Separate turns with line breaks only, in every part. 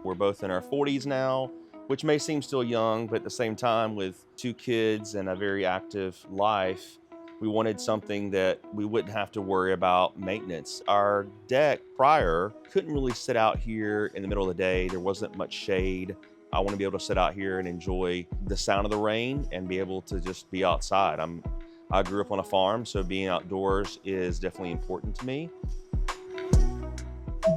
We're both in our 40s now, which may seem still young, but at the same time, with 2 kids and a very active life, we wanted something that we wouldn't have to worry about maintenance. Our deck prior couldn't really sit out here in the middle of the day. There wasn't much shade. I want to be able to sit out here and enjoy the sound of the rain and be able to just be outside. I grew up on a farm, so being outdoors is definitely important to me.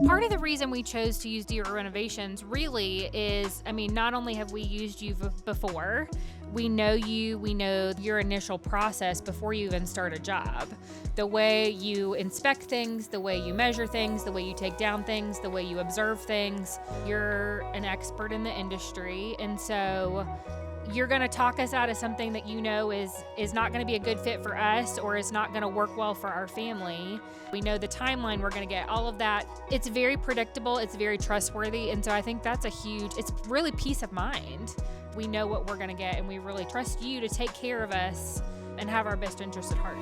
Part of the reason we chose to use Deer Renovations really is, not only have we used you before, we know you, we know your initial process before you even start a job. The way you inspect things, the way you measure things, the way you take down things, the way you observe things. You're an expert in the industry, and so you're going to talk us out of something that you know is not going to be a good fit for us or is not going to work well for our family. We know the timeline we're going to get, all of that. It's very predictable, it's very trustworthy, and so I think that's it's really peace of mind. We know what we're going to get, and we really trust you to take care of us and have our best interests at heart.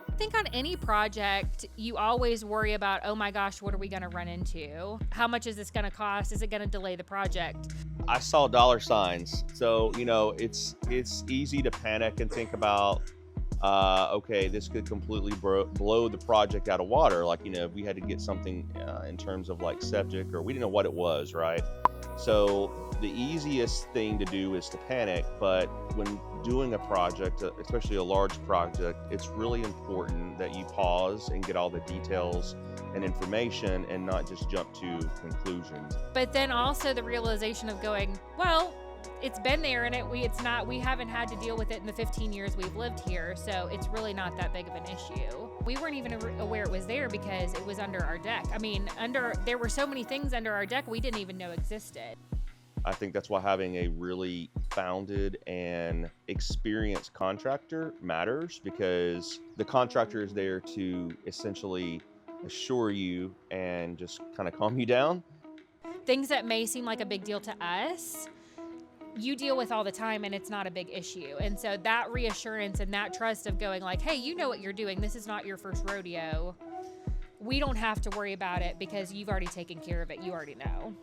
I think on any project, you always worry about, oh my gosh, what are we going to run into? How much is this going to cost? Is it going to delay the project?
I saw dollar signs. So, it's easy to panic and think about, okay, this could completely blow the project out of water. Like, if we had to get something in terms of like septic, or we didn't know what it was, right? So the easiest thing to do is to panic, but when doing a project, especially a large project, it's really important that you pause and get all the details and information and not just jump to conclusions.
But then also the realization of going, well, it's been there and we haven't had to deal with it in the 15 years we've lived here, so it's really not that big of an issue. We weren't even aware it was there because it was under our deck. There were so many things under our deck we didn't even know existed.
I think that's why having a really founded and experienced contractor matters, because the contractor is there to essentially assure you and just kind of calm you down.
Things that may seem like a big deal to us, you deal with all the time and it's not a big issue. And so that reassurance and that trust of going like, hey, you know what you're doing. This is not your first rodeo. We don't have to worry about it because you've already taken care of it. You already know.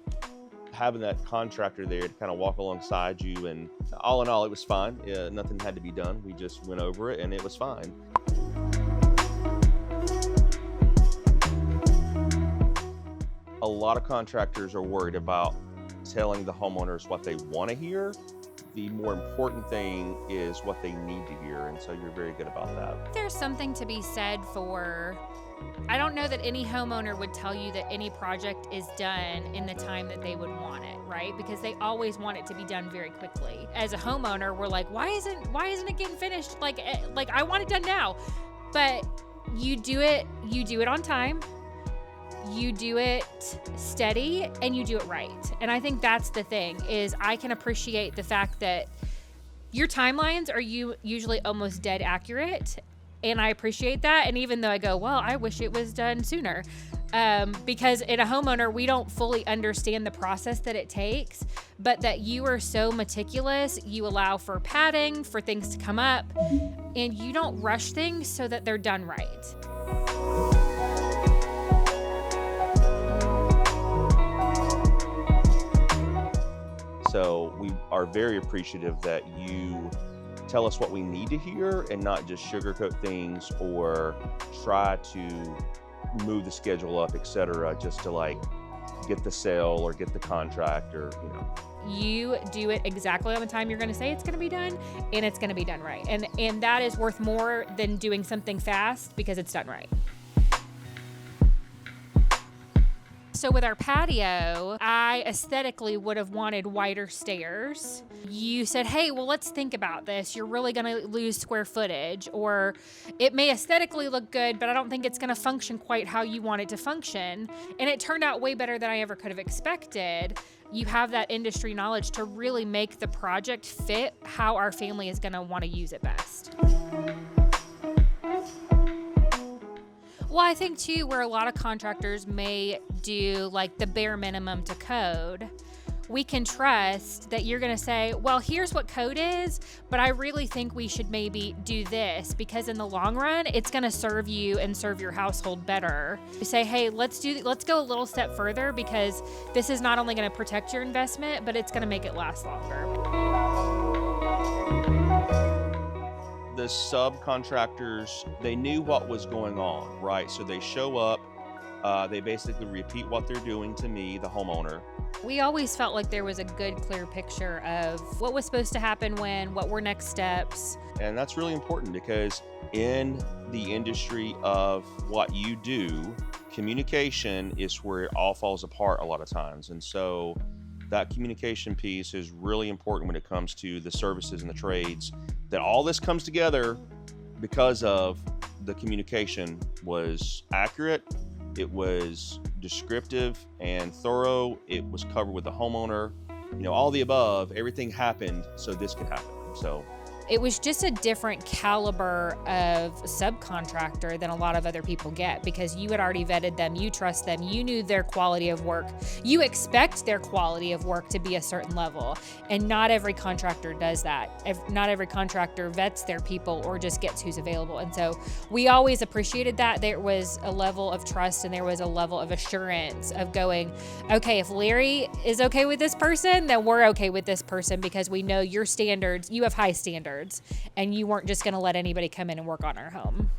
Having that contractor there to kind of walk alongside you, and all in all, it was fine. Nothing had to be done. We just went over it and it was fine. A lot of contractors are worried about telling the homeowners what they want to hear. The more important thing is what they need to hear, and so you're very good about that.
There's something to be said for, I don't know that any homeowner would tell you that any project is done in the time that they would want it, right? Because they always want it to be done very quickly. As a homeowner, we're like, why isn't it getting finished? Like I want it done now. But you do it on time. You do it steady and you do it right. And I think that's the thing, is I can appreciate the fact that your timelines are usually almost dead accurate. And I appreciate that. And even though I go, well, I wish it was done sooner. Because in a homeowner, we don't fully understand the process that it takes, but that you are so meticulous, you allow for padding, for things to come up, and you don't rush things so that they're done right.
So we are very appreciative that you tell us what we need to hear and not just sugarcoat things or try to move the schedule up, etc., just to like get the sale or get the contract, or
You do it exactly on the time you're going to say it's going to be done, and it's going to be done right. And that is worth more than doing something fast because it's done right. So with our patio, I aesthetically would have wanted wider stairs. You said, hey, well, let's think about this. You're really going to lose square footage, or it may aesthetically look good, but I don't think it's going to function quite how you want it to function. And it turned out way better than I ever could have expected. You have that industry knowledge to really make the project fit how our family is going to want to use it best. Well, I think too, where a lot of contractors may do like the bare minimum to code, we can trust that you're going to say, well, here's what code is, but I really think we should maybe do this, because in the long run, it's going to serve you and serve your household better. You say, hey, let's go a little step further, because this is not only going to protect your investment, but it's going to make it last longer.
The subcontractors, they knew what was going on, right? So they show up, they basically repeat what they're doing to me, the homeowner.
We always felt like there was a good, clear picture of what was supposed to happen when, what were next steps.
And that's really important, because in the industry of what you do, communication is where it all falls apart a lot of times. And so that communication piece is really important when it comes to the services and the trades, that all this comes together because of the communication was accurate, it was descriptive and thorough, it was covered with the homeowner, all the above, everything happened so this could happen. So
it was just a different caliber of subcontractor than a lot of other people get, because you had already vetted them, you trust them, you knew their quality of work, you expect their quality of work to be a certain level, and not every contractor does that. Not every contractor vets their people or just gets who's available. And so we always appreciated that there was a level of trust and there was a level of assurance of going, okay, if Larry is okay with this person, then we're okay with this person, because we know your standards, you have high standards, and you weren't just going to let anybody come in and work on our home.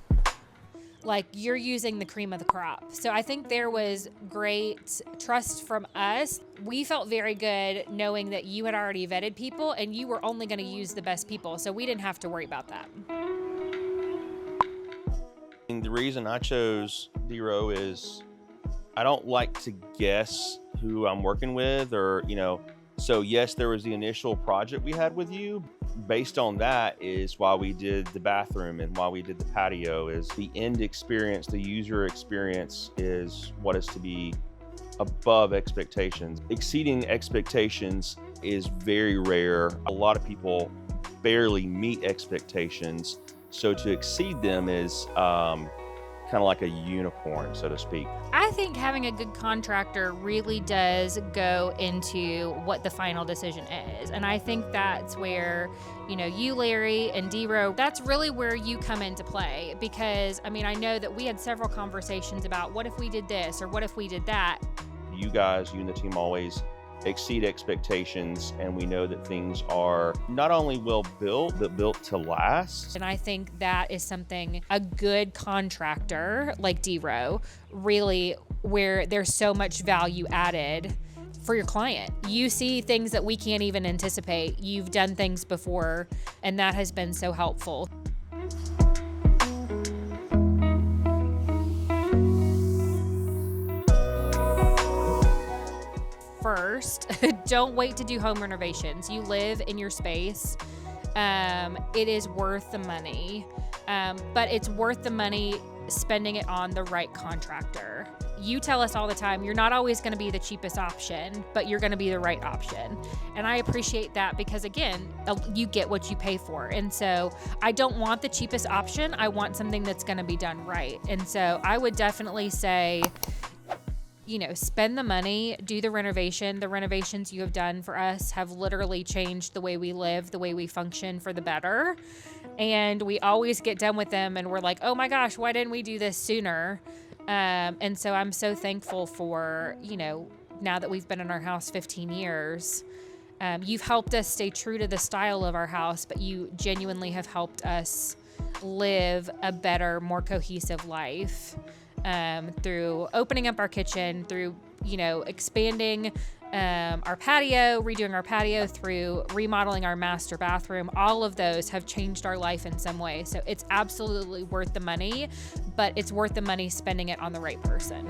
Like, you're using the cream of the crop. So I think there was great trust from us. We felt very good knowing that you had already vetted people and you were only going to use the best people. So we didn't have to worry about that.
And the reason I chose D-Row is I don't like to guess who I'm working with, or, so yes, there was the initial project we had with you. Based on that is why we did the bathroom and why we did the patio. Is the end experience, the user experience is what is to be above expectations. Exceeding expectations is very rare. A lot of people barely meet expectations. So to exceed them is kind of like a unicorn, so to speak.
I think having a good contractor really does go into what the final decision is. And I think that's where, you, Larry, and D-Row, that's really where you come into play. Because, I know that we had several conversations about what if we did this or what if we did that.
You guys, you and the team always exceed expectations, and we know that things are not only well built, but built to last.
And I think that is something a good contractor like D-Row really, where there's so much value added for your client. You see things that we can't even anticipate. You've done things before, and that has been so helpful. First, don't wait to do home renovations. You live in your space. It is worth the money, but it's worth the money spending it on the right contractor. You tell us all the time, you're not always going to be the cheapest option, but you're going to be the right option. And I appreciate that, because again, you get what you pay for. And so I don't want the cheapest option. I want something that's going to be done right. And so I would definitely say, spend the money, do the renovation. The renovations you have done for us have literally changed the way we live, the way we function for the better. And we always get done with them and we're like, oh my gosh, why didn't we do this sooner? And so I'm so thankful for, now that we've been in our house 15 years, you've helped us stay true to the style of our house, but you genuinely have helped us live a better, more cohesive life. Through opening up our kitchen, through, expanding our patio, redoing our patio, through remodeling our master bathroom. All of those have changed our life in some way. So it's absolutely worth the money, but it's worth the money spending it on the right person.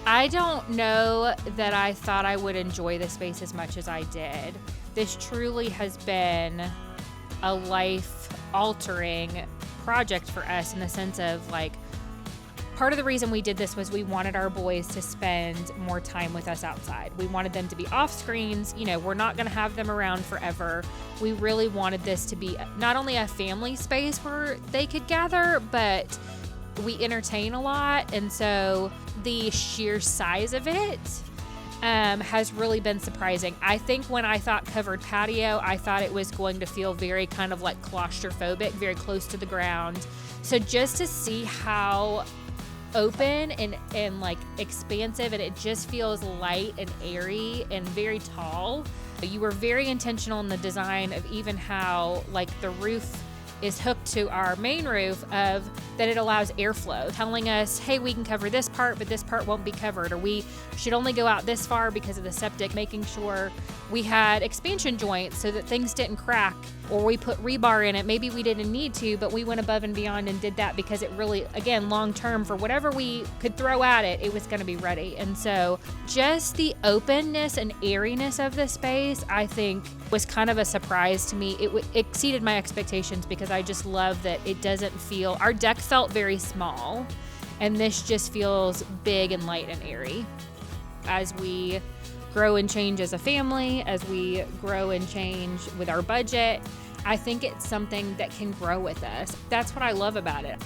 I don't know that I thought I would enjoy the space as much as I did. This truly has been a life-altering project for us, in the sense of, part of the reason we did this was we wanted our boys to spend more time with us outside. We wanted them to be off screens. We're not going to have them around forever. We really wanted this to be not only a family space where they could gather, but we entertain a lot, and so the sheer size of it has really been surprising. I think when I thought covered patio, I thought it was going to feel very kind of like claustrophobic, very close to the ground. So just to see how open and like expansive, and it just feels light and airy and very tall. You were very intentional in the design of even how like the roof is hooked to our main roof, of that it allows airflow, telling us, hey, we can cover this part, but this part won't be covered, or we should only go out this far because of the septic, making sure we had expansion joints so that things didn't crack, or we put rebar in it. Maybe we didn't need to, but we went above and beyond and did that because it really, again, long term, for whatever we could throw at it, it was going to be ready. And so just the openness and airiness of the space, I think, was kind of a surprise to me. It exceeded my expectations because I just love that it doesn't feel, our deck felt very small, and this just feels big and light and airy. As we grow and change as a family, as we grow and change with our budget, I think it's something that can grow with us. That's what I love about it.